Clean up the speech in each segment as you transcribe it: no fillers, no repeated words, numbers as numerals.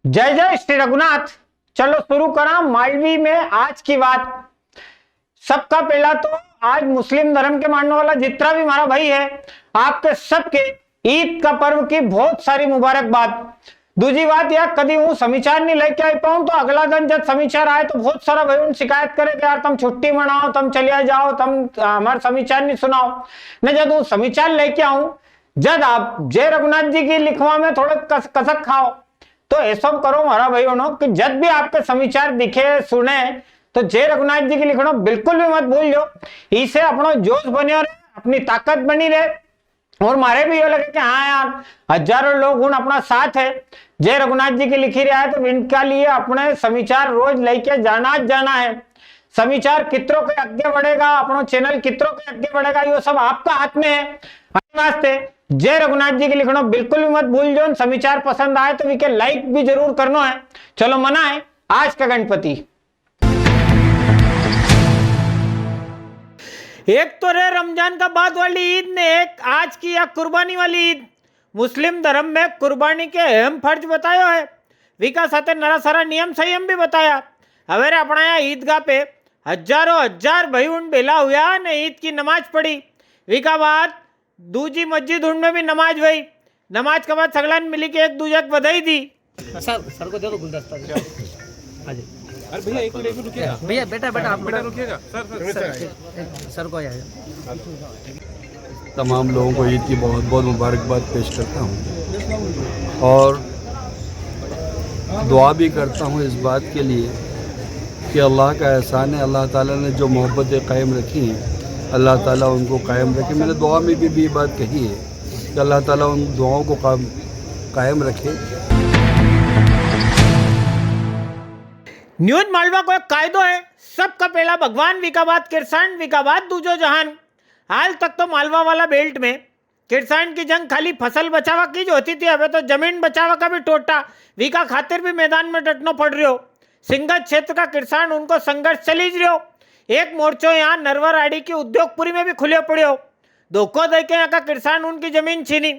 जय जय श्री रघुनाथ। चलो शुरू करा मालवी में आज की बात। सबका पहला तो आज मुस्लिम धर्म के मानने वाला जितना भी हमारा भाई है, आपके सबके ईद का पर्व की बहुत सारी मुबारकबाद। दूसरी बात यार, कभी हूँ समाचार नहीं लेके आई पाऊं तो अगला दिन जब समाचार आए तो बहुत सारा भाई उन शिकायत करे कि यार तुम छुट्टी मनाओ, तुम चलिए जाओ, तुम हमारे समाचार नहीं सुनाओ। न जब वो समाचार लेके आऊं, जब आप जय रघुनाथ जी की लिखवा में थोड़ा कसक खाओ तो ऐसा करो हमारा भाई कि जब भी आपके समाचार दिखे सुने तो जय रघुनाथ जी की लिखना बिल्कुल भी मत भूल जाओ। इससे अपना जोश बने रहे, अपनी ताकत बनी रहे और मारे भी ये लगे कि हाँ यार हजारों लोग उन अपना साथ है, जय रघुनाथ जी की लिखी रहा है तो इनका लिए अपने समाचार रोज लेके जाना है। समाचार कितरों के आगे बढ़ेगा, अपना चैनल कितरों के आगे बढ़ेगा, ये सब आपका हाथ में है। वास्ते जय रघुनाथ जी के लिखना बिल्कुल भी मत भूल जाओ। समाचार पसंद आए तो विके लाइक भी जरूर करना है। चलो मनाए आज का गणपति। एक तो रे रमजान का बाद वाली ईद ने, एक आज की या कुर्बानी वाली ईद। मुस्लिम धर्म में कुर्बानी के अहम फर्ज बतायो है, विका साथे नरा सारा नियम संयम भी बताया। हवेरे अपना यहाँ ईदगाह पे हजारों हजार भाई उन बेला हुआ ने ईद की नमाज पढ़ी। विका बाद दूजी मस्जिद उनमें भी नमाज हुई। नमाज के बाद सगलान मिली के एक दूजे को बधाई दी। सर को दे दो गुलदस्ता। अरे भैया एक मिनट रुकिएगा। भैया बेटा आप बेटा रुकिएगा। सर को आया। तमाम लोगों को ईद की बहुत बहुत मुबारकबाद पेश करता हूँ और दुआ भी करता हूँ इस बात के लिए कि अल्लाह का एहसान है, अल्लाह ताला ने जो मोहब्बतें कायम रखी हैं अल्लाह ताला उनको कायम रखे। मैंने दुआ में भी ये बात कही है कि अल्लाह ताला उन दुआओं को कायम रखे। न्यूज मालवा को एक कायदो है, सबका पहला भगवान विकाबाद किरसान विकाबाद दूजो जहान। हाल तक तो मालवा वाला बेल्ट में किरसान की जंग खाली फसल बचावा की जो होती थी, अब तो जमीन बचावा का भी टोटा विका खातिर भी मैदान में डटना पड़ रही हो। सिंगत क्षेत्र का किसान उनको संघर्ष चली रही। एक मोर्चो यहाँ नरवर आड़ी की उद्योगपुरी में भी खुले पड़े। धोखो दे के यहाँ का किसान उनकी जमीन छीनी।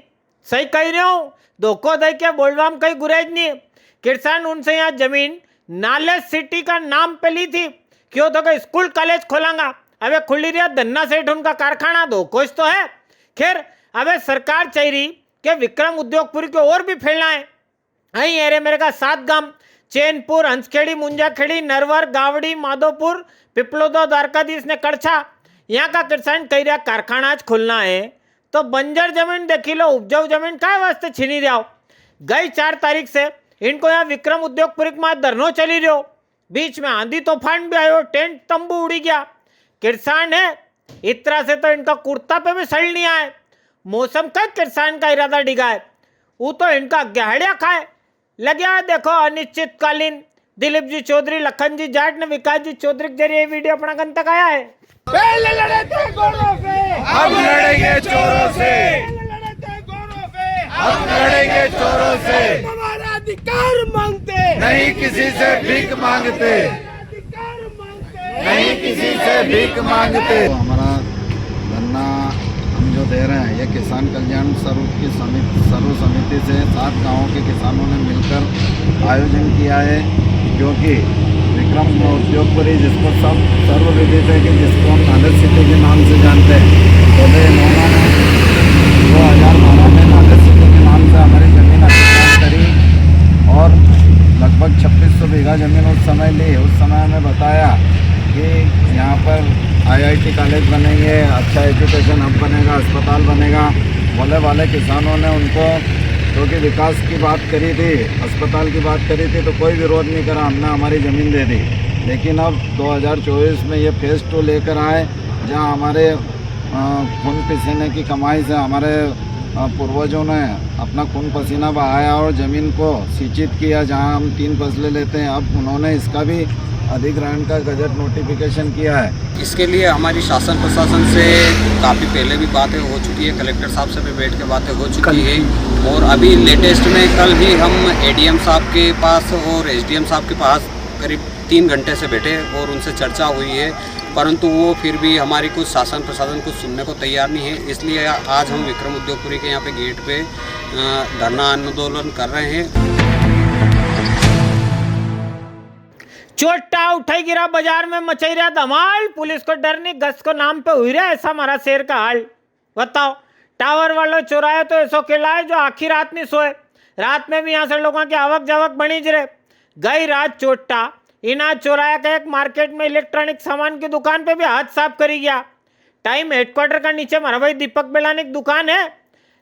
सही कह रहे हो, धोखो दे के बोलवाम कहीं गुरेज नहीं। किसान उनसे यहाँ जमीन नाले सिटी का नाम पे ली थी, क्यों तो कि स्कूल कॉलेज खोलांगा। अबे खुली रहा धन्ना सेठ उनका कारखाना, धोखोज तो है। खैर अबे सरकार चाह रही कि विक्रम उद्योगपुरी को और भी फैलना है। अही एरे मेरे का 7 गांव चैनपुर, हंसखेड़ी, मुंजाखेड़ी, नरवर, गावड़ी, माधोपुर, पिपलोदो, द्वारकाधीश ने कड़छा, यहाँ का किसान कह रहा कारखाना आज खुलना है तो बंजर जमीन देखी लो, उपजाऊ जमीन काय वास्ते छीनी रहा। गई 4 तारीख से इनको यहाँ विक्रम उद्योगपुरी में धरनो चली रहो। बीच में आंधी तूफान भी आयो, टेंट तंबू उड़ी गया। किसान है इतना से तो इनका कुर्ता पे भी सड़ नहीं आए। मौसम का किसान का इरादा डिगा है, वो तो इनका गहड़िया खाए लगे। देखो अनिश्चितकालीन दिलीप जी चौधरी, लखन जी जाट ने विकास जी चौधरी के जरिए वीडियो अपना गन तक आया है। पहले लड़े थे गोरों से, अब लड़ेंगे चोरों से। पहले लड़े थे गोरों से, अब लड़ेंगे चोरों से। हमारा अधिकार मांगते, नहीं किसी से भीख मांगते, अधिकार मांगते, नहीं किसी से भीख मांगते। हमारा गन्ना हम जो दे रहे हैं ये किसान कल्याण सर्व समिति से 7 गांवों के किसानों ने मिलकर आयोजन किया है, क्योंकि विक्रम उद्योगपुरी जिसको सब सर्वविदित है कि जिसको हम नागद सिटी के नाम से जानते हैं, तो उन्होंने 2012 में नागद सिटी के नाम से हमारी ज़मीन अधिग्रहण करी और लगभग 2600 बीघा ज़मीन उस समय ली। उस समय हमें बताया कि यहाँ पर IIT कॉलेज बनेंगे, अच्छा एजुकेशन हब बनेगा, अस्पताल बनेगा। बोले वाले किसानों ने उनको क्योंकि विकास की बात करी थी, अस्पताल की बात करी थी, तो कोई विरोध नहीं करा, हमने हमारी ज़मीन दे दी। लेकिन अब 2024 में ये फेज़ 2 लेकर आए, जहाँ हमारे खून पसीने की कमाई से हमारे पूर्वजों ने अपना खून पसीना बहाया और ज़मीन को सिंचित किया, जहाँ हम 3 फसलें लेते हैं। अब उन्होंने इसका भी अधिग्रहण का गजट नोटिफिकेशन किया है। इसके लिए हमारी शासन प्रशासन से काफ़ी पहले भी बातें हो चुकी है, कलेक्टर साहब से भी बैठ के बातें हो चुकी है और अभी लेटेस्ट में कल ही हम ADM साहब के पास और SDM साहब के पास करीब 3 घंटे से बैठे और उनसे चर्चा हुई है, परंतु वो फिर भी हमारी कुछ शासन प्रशासन कुछ सुनने को तैयार नहीं है। इसलिए आज हम विक्रम उद्योगपुरी के यहाँ पे गेट पे धरना आंदोलन कर रहे हैं। चोटा उठाई गिरा बाजार में मचाई रहा धमाल, पुलिस को डर नहीं गस को नाम पे हुई रहा ऐसा हमारा शहर का हाल। बताओ टावर वालों चुराए तो ऐसो खिलाए जो आखिर रात नहीं सोए, रात में भी यहाँ से लोगों की आवक जावक बनी ज रहे। गई रात चोटा इना चुराया का एक मार्केट में इलेक्ट्रॉनिक सामान की दुकान पे भी हाथ साफ करी गया। टाइम हेडक्वार्टर का नीचे हमारा भाई दीपक बेलानी की दुकान है।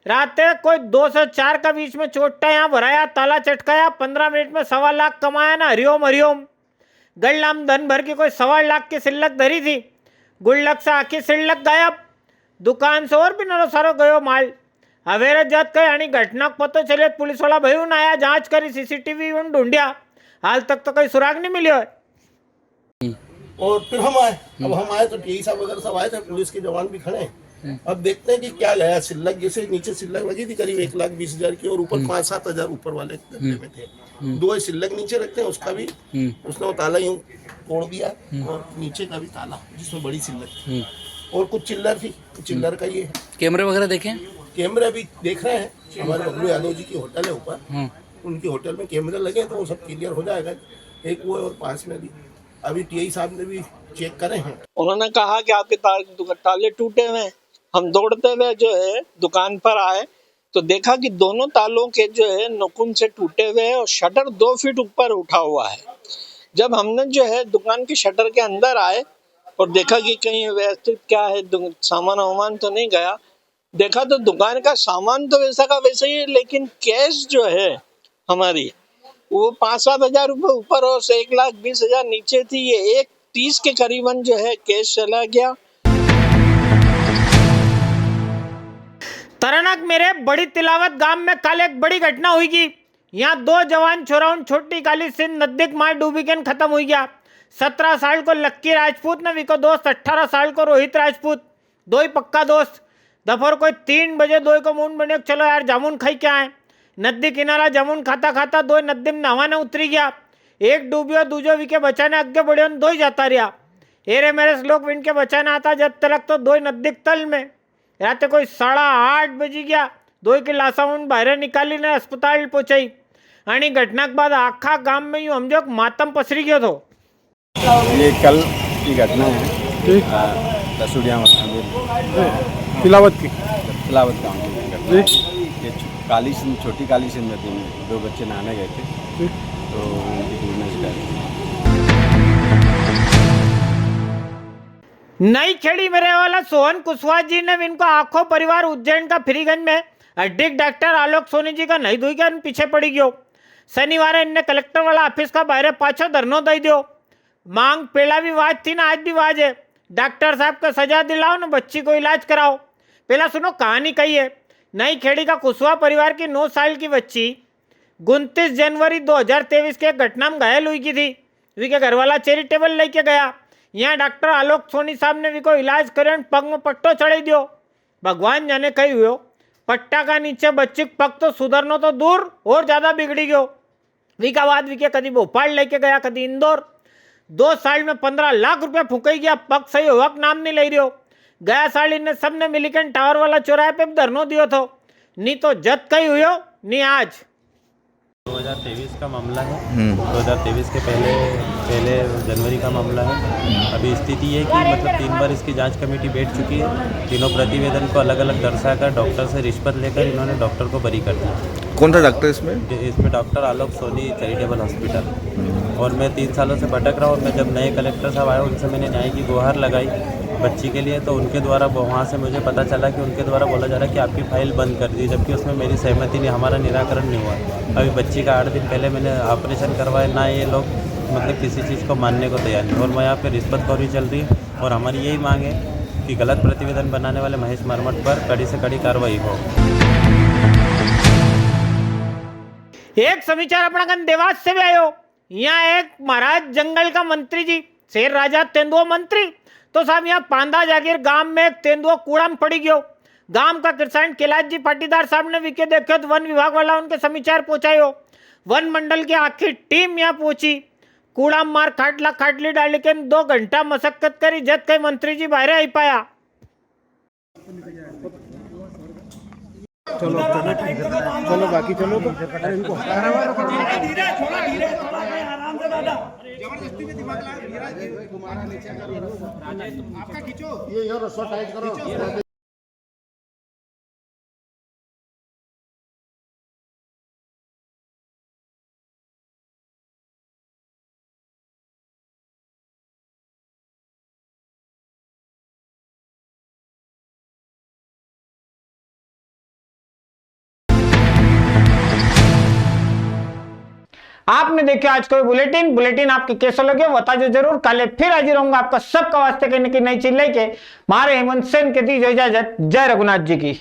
रात कोई 2 से 4 का बीच में चोटा यहाँ भराया, ताला चटकाया, 15 मिनट में 1.25 लाख कमाया ना। हरिओम हरिओम गल्लाम धन भर की कोई 1.25 लाख की सिल्लक धरी थी, गुल्लक से आखी सिल्लक गायब। दुकान से और भी नरो सारो गयो माल। हवेरे जत कई आणि घटना पतो चले पुलिस वाला भयू ना आया, जांच करी, सीसीटीवी ढूंढिया, हाल तक तो कोई सुराग नहीं मिले है। और फिर हम आए। अब हम आए तो टीआई साहब वगैरह सब आए थे, पुलिस के जवान भी खड़े हैं। अब देखते हैं कि क्या गया सिल्लक, जैसे नीचे सिल्लक लगी थी करीब 1,20,000 की, और ऊपर 5-7 हजार ऊपर वाले डब्बे में थे। 2 सिल्लक नीचे रखते हैं, उसका भी उसने वो ताला यूं तोड़ दिया, और नीचे का भी ताला जिसमें बड़ी सिल्लक, और कुछ चिल्लर थी, चिल्लर का ये कैमरे वगैरह देखें? कैमरे अभी देख रहे हैं। हमारे बबलू यादव जी की होटल है ऊपर, उनकी होटल में कैमरे लगे तो वो सब क्लियर हो जाएगा। एक वो है और पास में भी अभी टीआई साहब ने भी चेक करे हैं। उन्होंने कहा कि आपके ताले टूटे हुए हैं। हम दौड़ते हुए जो है दुकान पर आए तो देखा कि दोनों तालों के जो है नुकुन से टूटे हुए हैं और शटर 2 फीट ऊपर उठा हुआ है। जब हमने जो है दुकान के शटर के अंदर आए और देखा कि कहीं व्यवस्थित क्या है, सामान वामान तो नहीं गया, देखा तो दुकान का सामान तो वैसा का वैसा ही है, लेकिन कैश जो है हमारी वो 5-7 हजार रुपये ऊपर और 1,20,000 नीचे थी। ये 1,30 के करीबन जो है कैश चला गया। तरनक मेरे बड़ी तिलावत गांव में कल एक बड़ी घटना हुई की। यहाँ 2 जवान छोराउन छोटी काली सिंध नजदीक मार डूबी के खत्म हुई गया। 17 साल को लक्की राजपूत ने विको दोस्त 18 साल को रोहित राजपूत, 2 ही पक्का दोस्त। दोपहर कोई 3 बजे 2 को मूड बने चलो यार जामुन खाई के आए। नदी किनारा जामुन खाता खाता 2 नदी में नहाने उतरी गया। एक डूबियो दूजो विके बचाने अगे बढ़ियो 2 ही जाता रहा। एरे मेरे लोग विन के बचाने आता जब तक तो 2 नदी तल में रात कोई 8:30 बजी गया। 2 की लाशा बाहर निकाली ने अस्पताल पहुंचाई। आणि घटना के बाद आखा गांव में यूं समझो मातम पसरी गयो थो। ये कल की घटना है दसुड़िया तिलावत गाँव की। ये काली सिंध, छोटी काली सिंध नदी में 2 बच्चे नहाने गए थे तो उनकी डूबने से डेथ। नई खेड़ी में रहने वाला सोहन कुशवाहा जी ने इनको आंखों परिवार उज्जैन का फ्रीगंज में हड्डिक डॉक्टर आलोक सोनी जी का नहीं धोई के पीछे पड़ी गयो। शनिवार इनने कलेक्टर वाला ऑफिस का बाहर पाछो धरनो दई दियो। मांग पहला भी वाज थी ना आज भी वाज है। डॉक्टर साहब को सजा दिलाओ ना बच्ची को इलाज कराओ। पहला सुनो कहानी कही है। नई खेड़ी का कुशवाहा परिवार की 9 साल की बच्ची 29 जनवरी 2023 के एक घटना में घायल हुई की थी। वी के घरवाला चैरिटेबल लेके गया। यहाँ डॉक्टर आलोक सोनी साहब ने भी को इलाज करे पग में पट्टो चढ़ाई दियो। भगवान जाने कही हुयो पट्टा का नीचे बच्ची पग तो सुधरनो तो दूर और ज़्यादा बिगड़ी गयो। वी का बाद वी के कभी भोपाल लेके गया कभी इंदौर। 2 साल में 15 लाख रुपया फूकाई गया। पग सही होक नाम नहीं ले रही। गया साल इन्हें सबने मिलकर टावर वाला चौराहे पे भी धरनो दियो थो। नहीं तो जत कही हुयो नहीं आज। 2023 का मामला है। 2023 के पहले जनवरी का मामला है। अभी स्थिति ये कि मतलब 3 बार इसकी जांच कमेटी बैठ चुकी है। तीनों प्रतिवेदन को अलग अलग दर्शाकर डॉक्टर से रिश्वत लेकर इन्होंने डॉक्टर को बरी कर दिया। कौन था डॉक्टर इसमें? इसमें डॉक्टर आलोक सोनी चैरिटेबल हॉस्पिटल। और मैं 3 सालों से भटक रहा हूँ। और मैं जब नए कलेक्टर साहब आए उनसे मैंने न्याय की गुहार लगाई बच्ची के लिए, तो उनके द्वारा वहाँ से मुझे पता चला कि उनके द्वारा बोला जा रहा है कि आपकी फाइल बंद कर दी, जबकि उसमें मेरी सहमति नहीं, हमारा निराकरण नहीं हुआ। अभी बच्ची का 8 दिन पहले मैंने ऑपरेशन करवाया, ना ये लोग मतलब किसी चीज़ को मानने को तैयार नहीं। और मैं यहाँ पे रिश्वतखोरी चल रही है। और हमारी यही मांग है कि गलत प्रतिवेदन बनाने वाले महेश मरमट पर कड़ी से कड़ी कार्रवाई हो। एक समाचार अपना देवास से भी आयो। यहाँ एक महाराज जंगल का मंत्री जी शेर राजा तेंदुआ मंत्री तो साहब यहाँ पांदा जागीर गांव में एक तेंदुआ कूड़ा में पड़ी गयो। गांव का किसान कैलाश जी पाटीदार साहब ने विके देखे तो वन विभाग वाला उनके समाचार पहुंचायो। वन मंडल की आखिर टीम यहाँ पहुंची। कूड़ा मार खाटली डाली के 2 घंटा मशक्कत करी जब कई मंत्री जी बाहर आई पाया। चलो बाकी चलो तो इनको जबरदस्ती में दिमाग लगा आपका खींचो ये रस्सा टाइट करो। आपने देखे आज कोई बुलेटिन आपके कैसे लगे बताइए जरूर। कल फिर हाजिर रहूंगा आपका सबका वास्ते कहने की नई चीज लेके। मारे हेमंत सेन के दी इजाजत। जय रघुनाथ जी की।